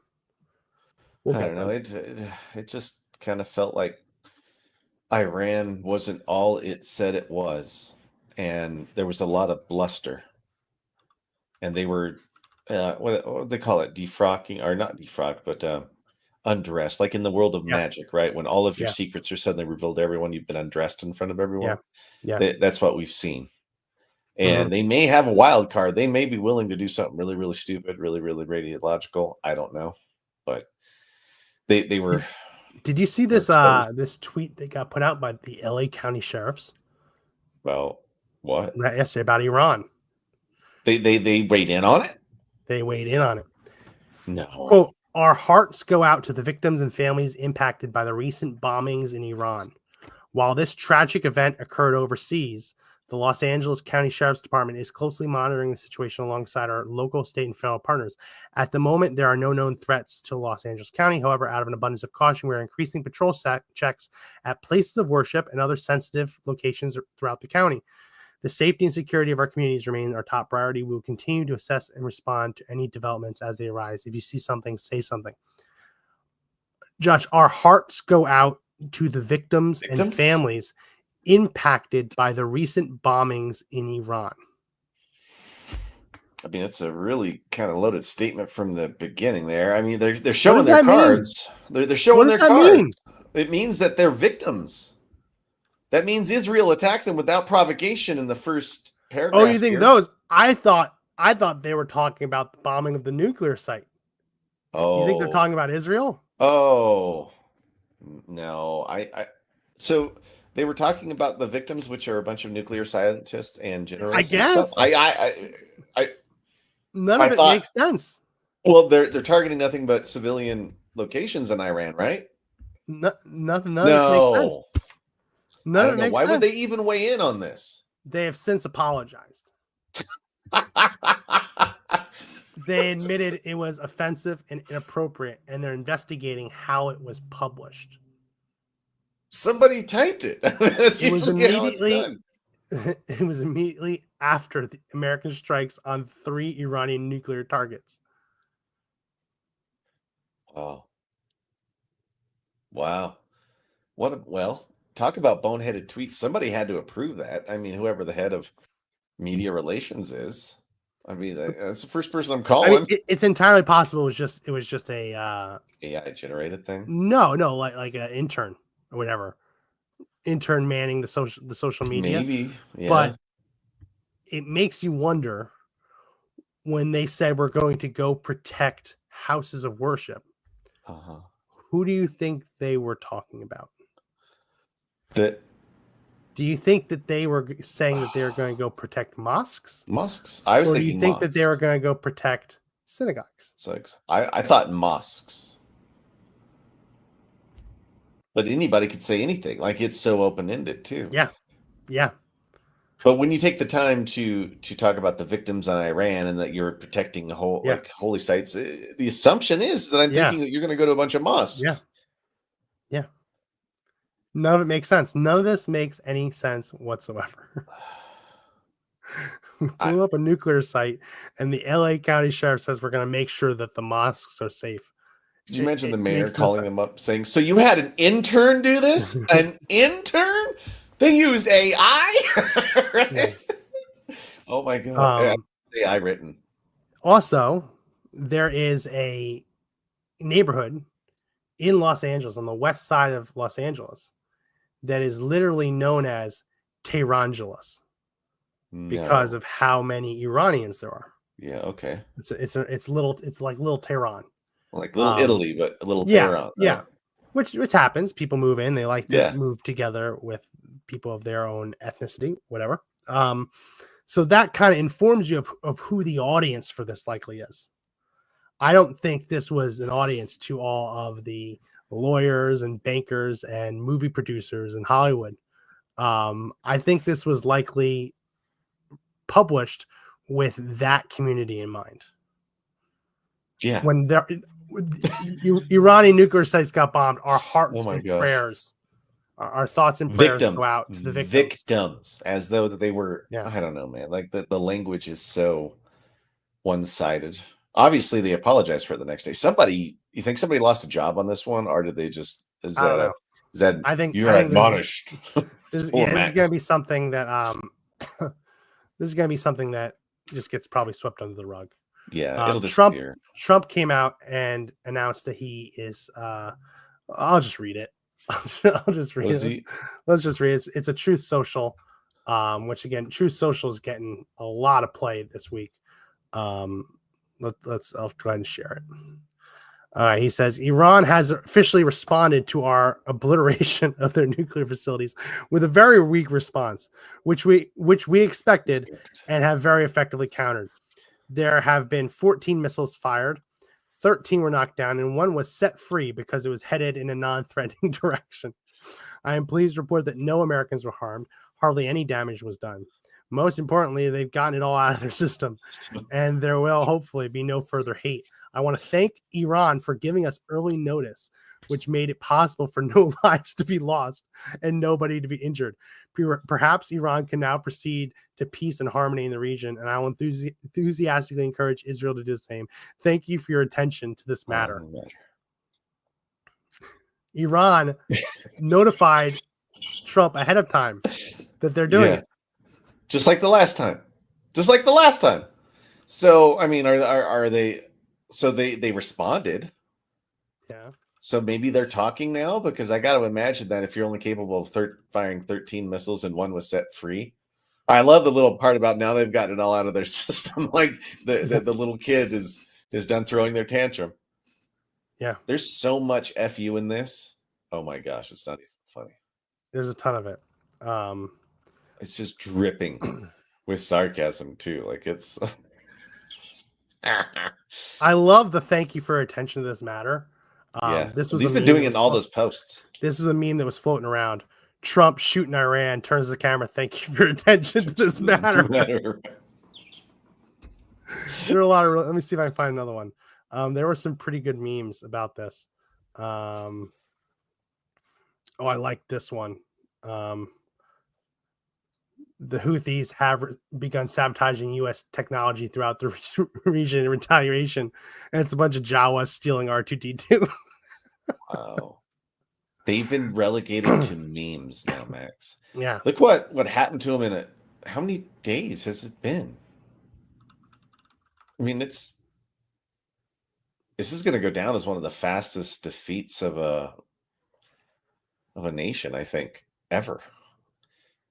I don't know. It just kind of felt like Iran wasn't all it said it was. And there was a lot of bluster. And they were, what do they call it? Defrocking, or not defrocked, but undressed, like in the world of magic, right? When all of your secrets are suddenly revealed to everyone, you've been undressed in front of everyone. That's what we've seen. And they may have a wild card. They may be willing to do something really, really stupid, really, really radiological. I don't know. But they were. Did you see this this tweet that got put out by the LA County sheriffs? Well, what? Yesterday about Iran. They weighed in on it? They weighed in on it. No. Quote, our hearts go out to the victims and families impacted by the recent bombings in Iran. While this tragic event occurred overseas, The Los Angeles County Sheriff's Department is closely monitoring the situation alongside our local, state, and federal partners. At the moment, there are no known threats to Los Angeles County. However, out of an abundance of caution, we are increasing patrol checks at places of worship and other sensitive locations throughout the county. The safety and security of our communities remain our top priority. We will continue to assess and respond to any developments as they arise. If you see something, say something. Josh, our hearts go out to the victims and families impacted by the recent bombings in Iran. I mean, it's a really kind of loaded statement from the beginning there. I mean, they're showing their cards. They're showing their cards. It means that they're victims. That means Israel attacked them without provocation in the first paragraph. Oh, you think those? I thought they were talking about the bombing of the nuclear site. Oh, you think they're talking about Israel? Oh, no. So they were talking about the victims, which are a bunch of nuclear scientists and generals. I guess. None of it makes sense. Well, they're targeting nothing but civilian locations in Iran, right? Nothing. None of it makes sense. None of it makes sense. Why would they even weigh in on this? They have since apologized. They admitted it was offensive and inappropriate, and they're investigating how it was published. Somebody typed it. It was immediately after the American strikes on 3 Iranian nuclear targets. Wow. Talk about boneheaded tweets. Somebody had to approve that. I mean, whoever the head of media relations is. I mean, that's the first person I'm calling. I mean, it's entirely possible. It was just a AI generated thing. No, like an intern or whatever. Intern manning the social media. Maybe, yeah. But it makes you wonder when they said we're going to go protect houses of worship. Who do you think they were talking about? Do you think that they were saying that they were going to go protect mosques? Mosques. I was thinking. Do you think that they were going to go protect synagogues? I thought mosques. But anybody could say anything. Like, it's so open-ended too. Yeah. But when you take the time to talk about the victims in Iran and that you're protecting the whole like holy sites, the assumption is that I'm thinking that you're going to go to a bunch of mosques. Yeah. None of it makes sense. None of this makes any sense whatsoever. We blew up a nuclear site, and the LA County Sheriff says we're going to make sure that the mosques are safe. Did you imagine the mayor calling him up saying, "So you had an intern do this? An intern? They used AI?" Right? Yeah. Oh my God. AI written. Also, there is a neighborhood in Los Angeles, on the west side of Los Angeles, that is literally known as Tehrangeles because of how many Iranians there are. Yeah, okay. It's like little Tehran. Like little Italy, but a little Tehran. Yeah. Which happens. People move in. They like to move together with people of their own ethnicity, whatever. So that kind of informs you of who the audience for this likely is. I don't think this was an audience to all of the lawyers and bankers and movie producers in Hollywood. I think this was likely published with that community in mind. Yeah. When Iranian nuclear sites got bombed, our hearts and prayers, our thoughts and prayers go out to the victims. Victims, as though that they were, I don't know, man. Like the language is so one-sided. Obviously, they apologized for it the next day. You think somebody lost a job on this one, or did they just? I think you're admonished. This is going to be something that this is going to be something that just gets probably swept under the rug. Yeah, it'll disappear. Trump came out and announced that he is. I'll just read it. I'll just read it. Let's just read it. It's a Truth Social, which again, Truth Social is getting a lot of play this week. I'll go ahead and share it. He says Iran has officially responded to our obliteration of their nuclear facilities with a very weak response, which we expected and have very effectively countered. There have been 14 missiles fired, 13 were knocked down, and 1 was set free because it was headed in a non-threatening direction. I am pleased to report that no Americans were harmed. Hardly any damage was done. Most importantly, they've gotten it all out of their system, and there will hopefully be no further hate. I want to thank Iran for giving us early notice, which made it possible for no lives to be lost and nobody to be injured. Perhaps Iran can now proceed to peace and harmony in the region, and I will enthusiastically encourage Israel to do the same. Thank you for your attention to this matter. Iran notified Trump ahead of time that they're doing it. Just like the last time. So, I mean, are they? So they responded. Yeah. So maybe they're talking now, because I got to imagine that if you're only capable of firing 13 missiles and one was set free. I love the little part about now they've gotten it all out of their system. Like the little kid is done throwing their tantrum. Yeah. There's so much FU in this. Oh my gosh, it's not even funny. There's a ton of it. It's just dripping with sarcasm too. Like it's I love the thank you for your attention to this matter. This was he's been doing it in all those posts. This was a meme that was floating around. Trump shooting Iran, turns to the camera. Thank you for your attention to this matter. There are a lot of. Let me see if I can find another one. There were some pretty good memes about this. I like this one. The Houthis have begun sabotaging U.S. technology throughout the region in retaliation, and it's a bunch of Jawas stealing R2D2. Wow. They've been relegated to memes now, Max. Yeah. Look what happened to him how many days has it been? I mean, this is going to go down as one of the fastest defeats of a nation, I think, ever.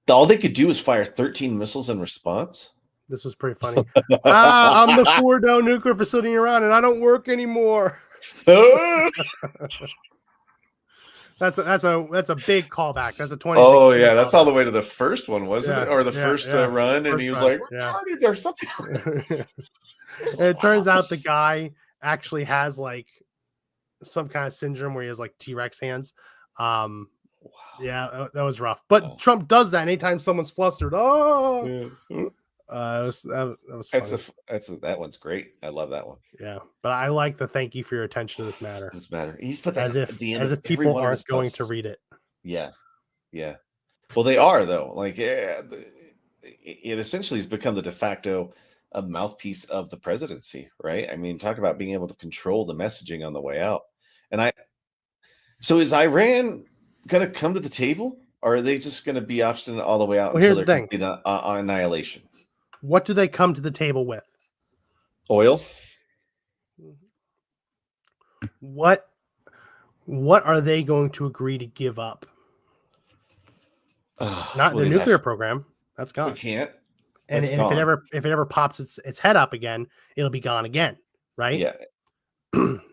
All they could do was fire 13 missiles in response. This was pretty funny. I'm the Fordo nuclear facility in Iran, and I don't work anymore. That's a big callback. That's a 20. Oh yeah, that's all the way to the first one, wasn't it? Or the first run, and first he was run, like, "We're targets or something." And it turns out the guy actually has like some kind of syndrome where he has like T-Rex hands. Wow. Yeah, that was rough. But Trump does that anytime someone's flustered. Oh, that was funny. That one's great. I love that one. Yeah, but I like the thank you for your attention to this matter. He's put that as if people aren't going to read it. Yeah. Well, they are though. Like, it essentially has become the de facto mouthpiece of the presidency, right? I mean, talk about being able to control the messaging on the way out. So is Iran going to come to the table, or are they just going to be obstinate all the way out? Well, here's the thing: annihilation. What do they come to the table with? Oil. What are they going to agree to give up? Not the nuclear program. That's gone. We can't. And if it ever pops its head up again, it'll be gone again, right? Yeah,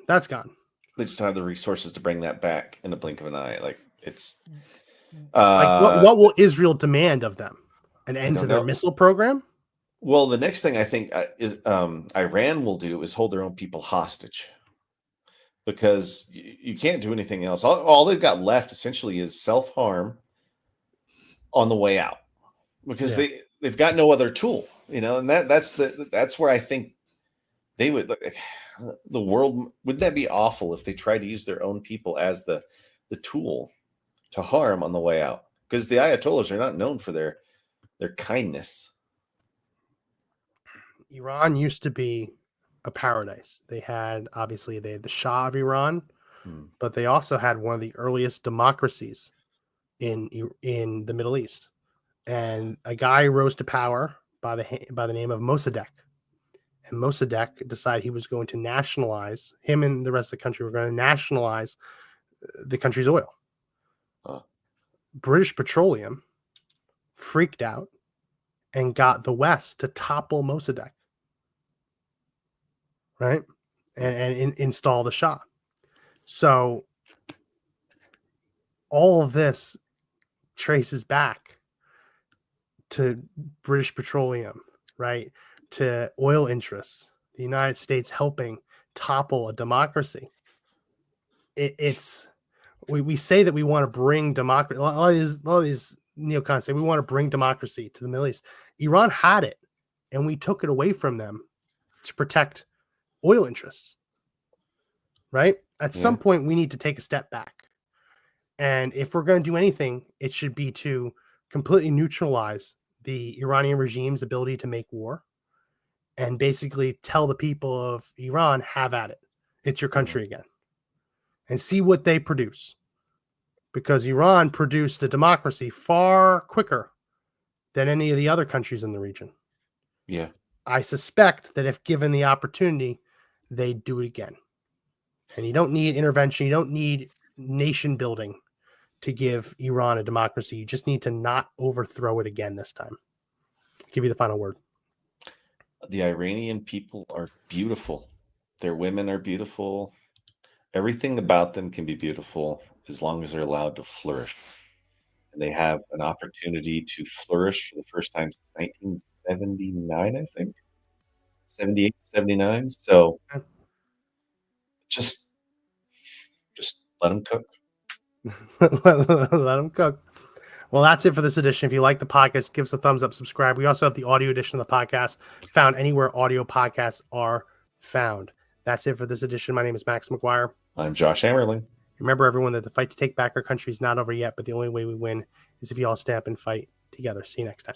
that's gone. They just don't have the resources to bring that back in the blink of an eye. Like it's. What will Israel demand of them? An end to their missile program? Well, the next thing I think is Iran will do is hold their own people hostage, because you can't do anything else. All they've got left essentially is self-harm on the way out, because they've got no other tool, and that's where I think they would. The world, wouldn't that be awful if they tried to use their own people as the tool to harm on the way out? Because the Ayatollahs are not known for their kindness. Iran used to be a paradise. They had the Shah of Iran, but they also had one of the earliest democracies in the Middle East. And a guy rose to power by the name of Mossadegh. And Mossadegh decided he was going to nationalize, him and the rest of the country were going to nationalize the country's oil. British Petroleum freaked out and got the West to topple Mossadegh, right? And install the Shah. So all of this traces back to British Petroleum, right? To oil interests, the United States helping topple a democracy. We say that we want to bring democracy. A lot of these neocons say we want to bring democracy to the Middle East. Iran had it, and we took it away from them to protect oil interests. Right? At some point, we need to take a step back. And if we're going to do anything, it should be to completely neutralize the Iranian regime's ability to make war and basically tell the people of Iran, have at it. It's your country again. And see what they produce. Because Iran produced a democracy far quicker than any of the other countries in the region. Yeah. I suspect that if given the opportunity, they'd do it again. And you don't need intervention. You don't need nation building to give Iran a democracy. You just need to not overthrow it again this time. Give you the final word. The Iranian people are beautiful. Their women are beautiful. Everything about them can be beautiful as long as they're allowed to flourish. And they have an opportunity to flourish for the first time since 1979, I think. 78, 79. So just let them cook. Let them cook. Well, that's it for this edition. If you like the podcast, give us a thumbs up, subscribe. We also have the audio edition of the podcast found anywhere audio podcasts are found. That's it for this edition. My name is Max McGuire. I'm Josh Hammerling. Remember, everyone, that the fight to take back our country is not over yet, but the only way we win is if you all stand up and fight together. See you next time.